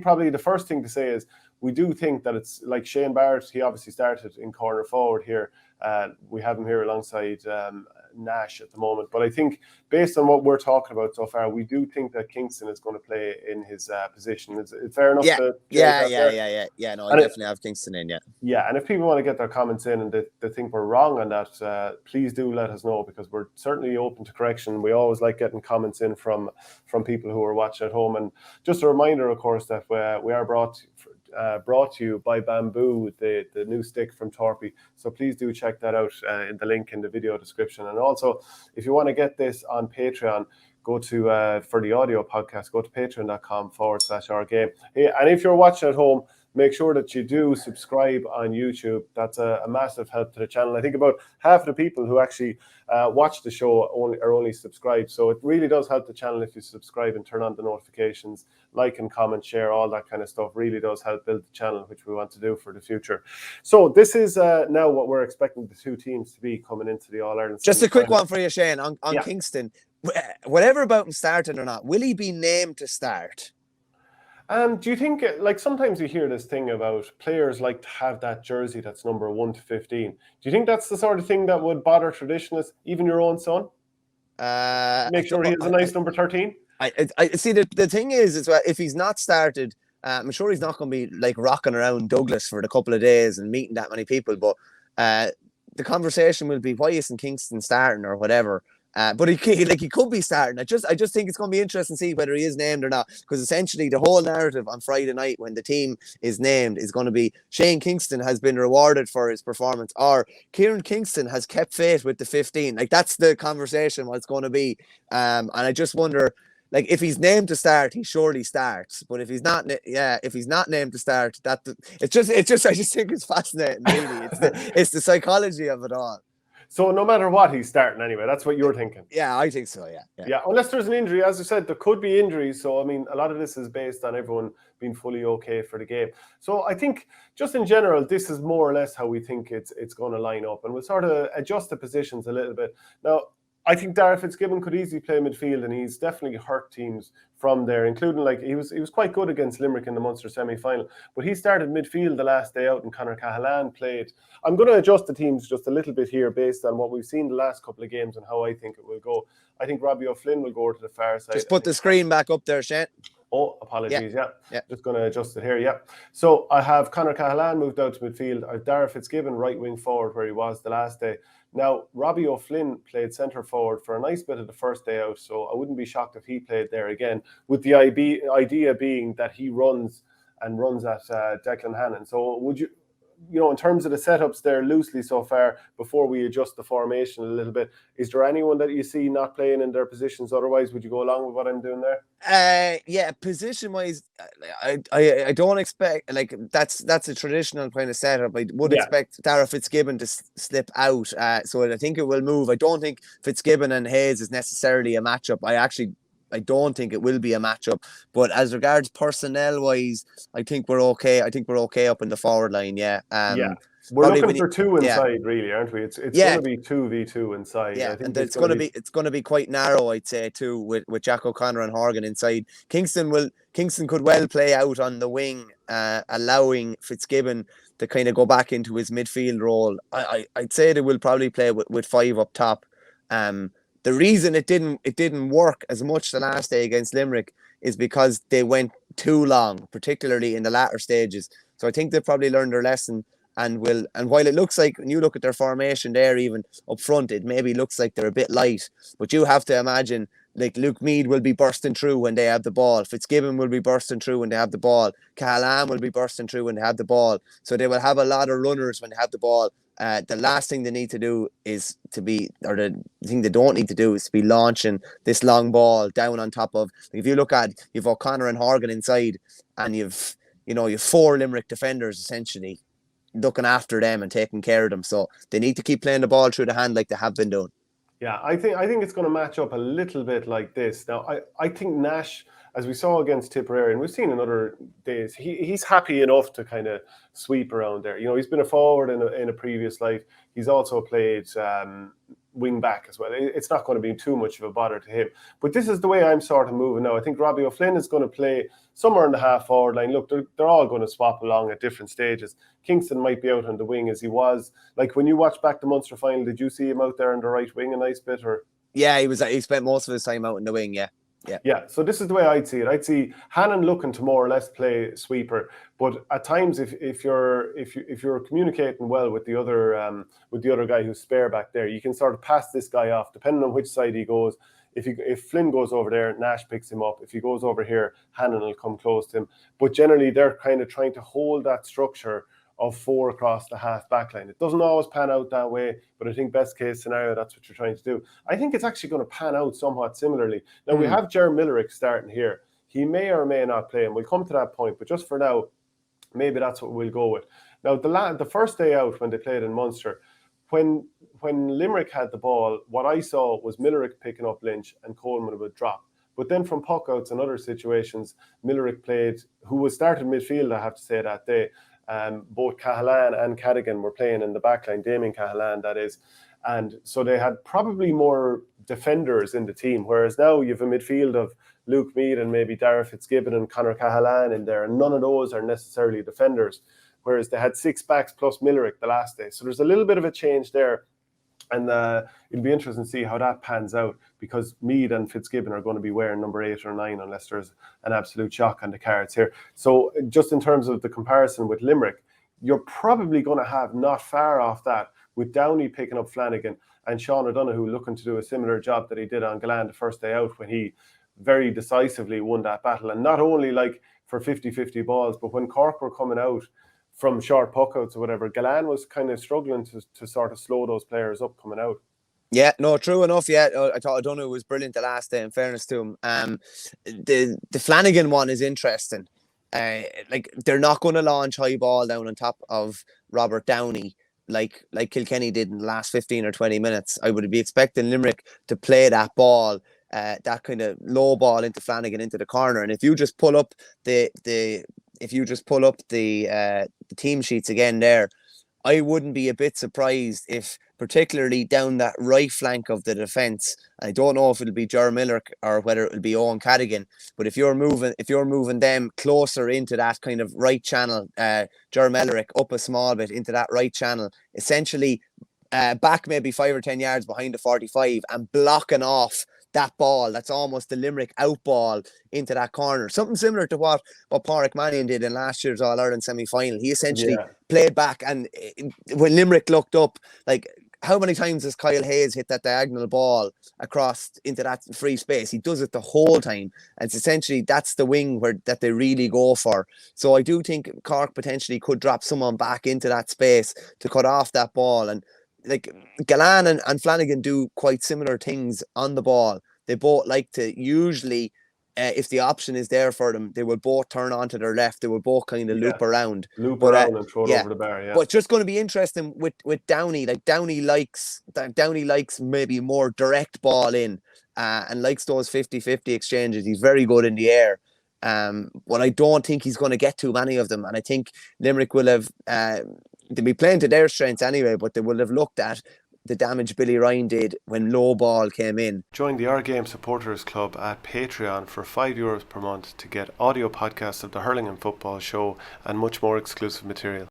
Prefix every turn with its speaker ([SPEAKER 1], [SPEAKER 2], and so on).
[SPEAKER 1] probably the first thing to say is we do think that it's like Shane Barrett. He obviously started in corner forward here. We have him here alongside Nash at the moment. But I think based on what we're talking about so far, we do think that Kingston is going to play in his position. Is it fair enough?
[SPEAKER 2] Yeah. No, I definitely have Kingston in, yeah.
[SPEAKER 1] Yeah, and if people want to get their comments in and they think we're wrong on that, please do let us know, because we're certainly open to correction. We always like getting comments in from people who are watching at home. And just a reminder, of course, that we are brought to you by Bamboo, the new stick from Torpy. So please do check that out in the link in the video description. And also, if you want to get this on Patreon, go to, for the audio podcast, go to patreon.com/OurGame. Hey, and if you're watching at home, make sure that you do subscribe on YouTube. That's a massive help to the channel. I think about half the people who actually watch the show are only subscribed. So it really does help the channel if you subscribe and turn on the notifications, like and comment, share, all that kind of stuff. Really does help build the channel, which we want to do for the future. So this is now what we're expecting the two teams to be coming into the All-Ireland.
[SPEAKER 2] Just a quick one for you, Shane, on Kingston. Whatever about him starting or not, will he be named to start?
[SPEAKER 1] Do you think, like, sometimes you hear this thing about players like to have that jersey that's number 1 to 15. Do you think that's the sort of thing that would bother traditionalists, even your own son? Make sure he has a nice number 13?
[SPEAKER 2] I see, the thing is well, if he's not started, I'm sure he's not going to be like rocking around Douglas for the couple of days and meeting that many people, but the conversation will be, why isn't Kingston starting or whatever? But he could be starting. I just think it's going to be interesting to see whether he is named or not, because essentially the whole narrative on Friday night when the team is named is going to be Shane Kingston has been rewarded for his performance, or Kieran Kingston has kept faith with the 15. Like, that's the conversation what it's going to be. And I just wonder, like, if he's named to start, he surely starts. But if he's not, if he's not named to start, I just think it's fascinating. Really, it's the psychology of it all.
[SPEAKER 1] So no matter what, he's starting anyway. That's what you're thinking.
[SPEAKER 2] Yeah, I think so, yeah.
[SPEAKER 1] Unless there's an injury. As I said, there could be injuries. So, I mean, a lot of this is based on everyone being fully okay for the game. So I think just in general, this is more or less how we think it's going to line up. And we'll sort of adjust the positions a little bit. Now, I think Darragh Fitzgibbon could easily play midfield, and he's definitely hurt teams from there, including, like, he was quite good against Limerick in the Munster semi-final, but he started midfield the last day out, and Conor Cahalane played. I'm going to adjust the teams just a little bit here based on what we've seen the last couple of games and how I think it will go. I think Robbie O'Flynn will go to the far side.
[SPEAKER 2] Just put the screen back up there, Shane.
[SPEAKER 1] Oh, apologies, yeah. Just going to adjust it here, yeah. So I have Conor Cahalane moved out to midfield. I have Darragh Fitzgibbon right wing forward where he was the last day. Now, Robbie O'Flynn played centre forward for a nice bit of the first day out, so I wouldn't be shocked if he played there again, with the idea being that he runs at Declan Hannon. So would you, in terms of the setups there loosely so far, before we adjust the formation a little bit, is there anyone that you see not playing in their positions? Otherwise, would you go along with what I'm doing there?
[SPEAKER 2] Yeah, position-wise, I don't expect, like, that's a traditional kind of setup. I would expect Darragh Fitzgibbon to slip out, so I think it will move. I don't think Fitzgibbon and Hayes is necessarily a matchup. I don't think it will be a matchup. But as regards personnel-wise, I think we're okay. I think we're okay up in the forward line,
[SPEAKER 1] We're looking for two inside, really, aren't we? It's going to be 2v2 inside.
[SPEAKER 2] Yeah, and it's going to be quite narrow, I'd say, too, with Jack O'Connor and Horgan inside. Kingston could well play out on the wing, allowing Fitzgibbon to kind of go back into his midfield role. I'd say they will probably play with 5 up top. The reason it didn't work as much the last day against Limerick is because they went too long, particularly in the latter stages. So I think they've probably learned their lesson. And while it looks like, when you look at their formation there, even up front, it maybe looks like they're a bit light. But you have to imagine, like, Luke Meade will be bursting through when they have the ball. Fitzgibbon will be bursting through when they have the ball. Cahalane will be bursting through when they have the ball. So they will have a lot of runners when they have the ball. The last thing they need to do is the thing they don't need to do is to be launching this long ball down on top of. Like, if you look at, you've O'Connor and Horgan inside, and you've 4 Limerick defenders essentially looking after them and taking care of them. So they need to keep playing the ball through the hand like they have been doing.
[SPEAKER 1] Yeah, I think it's going to match up a little bit like this. Now, I think Nash, as we saw against Tipperary, and we've seen in other days, he's happy enough to kind of sweep around there. He's been a forward in a previous life. He's also played wing back as well. It's not going to be too much of a bother to him. But this is the way I'm sort of moving now. I think Robbie O'Flynn is going to play somewhere in the half forward line. Look, they're all going to swap along at different stages. Kingston might be out on the wing as he was. Like when you watch back the Munster final, did you see him out there on the right wing a nice bit? Or
[SPEAKER 2] yeah, he spent most of his time out in the wing. Yeah.
[SPEAKER 1] So this is the way I'd see it. I'd see Hannon looking to more or less play sweeper, but at times if you're communicating well with the other guy who's spare back there, you can sort of pass this guy off depending on which side he goes. If Flynn goes over there, Nash picks him up. If he goes over here, Hannon will come close to him. But generally, they're kind of trying to hold that structure of 4 across the half back line. It doesn't always pan out that way, but I think best case scenario, that's what you're trying to do. I think it's actually going to pan out somewhat similarly. Now, we have Ger Millerick starting here. He may or may not play, and we'll come to that point, but just for now, maybe that's what we'll go with. Now, the first day out when they played in Munster, when Limerick had the ball, what I saw was Millerick picking up Lynch and Coleman would drop. But then from puckouts and other situations, Millerick played, who was starting midfield, I have to say, that day. Both Cahalan and Cadigan were playing in the backline, Damien Cahalan, that is. And so they had probably more defenders in the team, whereas now you have a midfield of Luke Meade and maybe Dara Fitzgibbon and Conor Cahalan in there, and none of those are necessarily defenders, whereas they had 6 backs plus Millerick the last day. So there's a little bit of a change there. And it'll be interesting to see how that pans out, because Meade and Fitzgibbon are going to be wearing number 8 or 9 unless there's an absolute shock on the cards here. So just in terms of the comparison with Limerick, you're probably going to have not far off that with Downey picking up Flanagan and Sean O'Donoghue looking to do a similar job that he did on Galan the first day out when he very decisively won that battle. And not only like for 50-50 balls, but when Cork were coming out from short puckouts or whatever, Galan was kind of struggling to sort of slow those players up coming out.
[SPEAKER 2] Yeah, no, true enough. Yeah, I thought O'Donoghue was brilliant the last day, in fairness to him. The Flanagan one is interesting. Like they're not going to launch high ball down on top of Robert Downey like Kilkenny did in the last 15 or 20 minutes. I would be expecting Limerick to play that ball, that kind of low ball into Flanagan into the corner. And if you just pull up the team sheets again there, I wouldn't be a bit surprised if, particularly down that right flank of the defence, I don't know if it'll be Ger Miller or whether it'll be Owen Cadigan, but if you're moving them closer into that kind of right channel, Ger Mellerick up a small bit into that right channel, essentially back maybe 5 or 10 yards behind the 45 and blocking off that ball, that's almost the Limerick out ball into that corner. Something similar to what Pádraig Mannion did in last year's All-Ireland semi-final. He essentially played back, and when Limerick looked up, like, how many times has Kyle Hayes hit that diagonal ball across into that free space? He does it the whole time. And it's essentially, that's the wing that they really go for. So I do think Cork potentially could drop someone back into that space to cut off that ball. And like Galan and Flanagan do quite similar things on the ball. They both like to usually, if the option is there for them, they will both turn onto their left. They will both kind of loop around
[SPEAKER 1] and throw it over the bar. Yeah,
[SPEAKER 2] but it's just going to be interesting with Downey. Like Downey likes maybe more direct ball in, and likes those 50-50 exchanges. He's very good in the air. But I don't think he's going to get too many of them, and I think Limerick will have. They'll be playing to their strengths anyway, but they will have looked at the damage Billy Ryan did when low ball came in.
[SPEAKER 1] Join the OurGame Supporters Club at Patreon for €5 per month to get audio podcasts of the Hurling and Football Show and much more exclusive material.